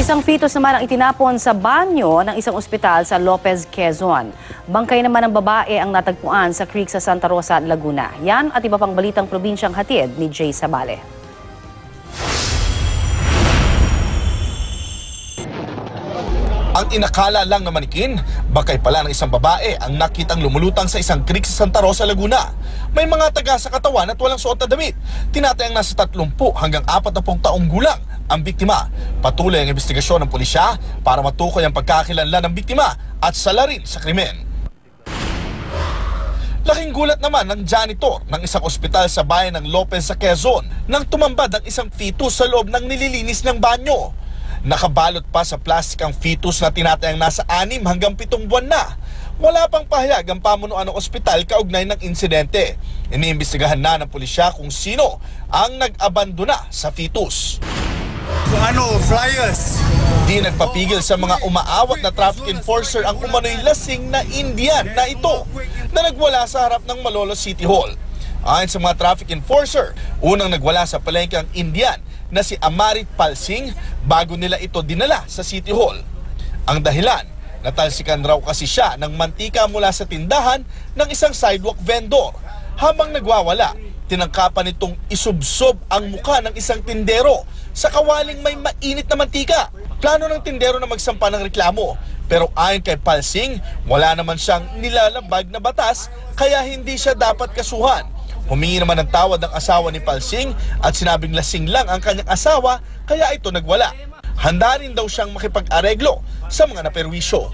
Isang fetus naman ang itinapon sa banyo ng isang ospital sa Lopez, Quezon. Bangkay naman ng babae ang natagpuan sa creek sa Santa Rosa, Laguna. Yan at iba pang balitang probinsyang hatid ni Jay Sabale. Ang inakala lang na manikin, bangkay pala ng isang babae ang nakitang lumulutang sa isang creek sa Santa Rosa, Laguna. May mga taga sa katawan at walang suot na damit. Tinatayang nasa 30 hanggang 40 taong gulang ang biktima. Patuloy ang investigasyon ng pulisya para matukoy ang pagkakilanlan ng biktima at salarin sa krimen. Laking gulat naman ng janitor ng isang ospital sa bayan ng Lopez sa Quezon nang tumambad ang isang fetus sa loob ng nililinis ng banyo. Nakabalot pa sa plastik ang fetus na tinatayang nasa 6 hanggang 7 buwan na. Wala pang pahayag ang pamunuan ng ospital kaugnay ng insidente. Iniimbestigahan na ng pulisya kung sino ang nag-abandona sa fetus. Flyers. Di nagpapigil sa mga umaawat na traffic enforcer ang umano'y lasing na Indian na ito na nagwala sa harap ng Malolos City Hall. Ayon sa mga traffic enforcer, unang nagwala sa palengke ang Indian na si Amarit Palsing bago nila ito dinala sa City Hall. Ang dahilan, natalsikan raw kasi siya ng mantika mula sa tindahan ng isang sidewalk vendor. Habang nagwawala, tinangkapan nitong isubsob ang mukha ng isang tindero sa kawaling may mainit na mantika. Plano ng tindero na magsampa ng reklamo, pero ayon kay Palsing, wala naman siyang nilalabag na batas kaya hindi siya dapat kasuhan. Humingi naman ng tawad ang asawa ni Palsing at sinabing lasing lang ang kanyang asawa kaya ito nagwala. Handa rin daw siyang makipag-areglo sa mga naperwisyo.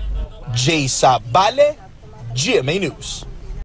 Jay Sabale, GMA News.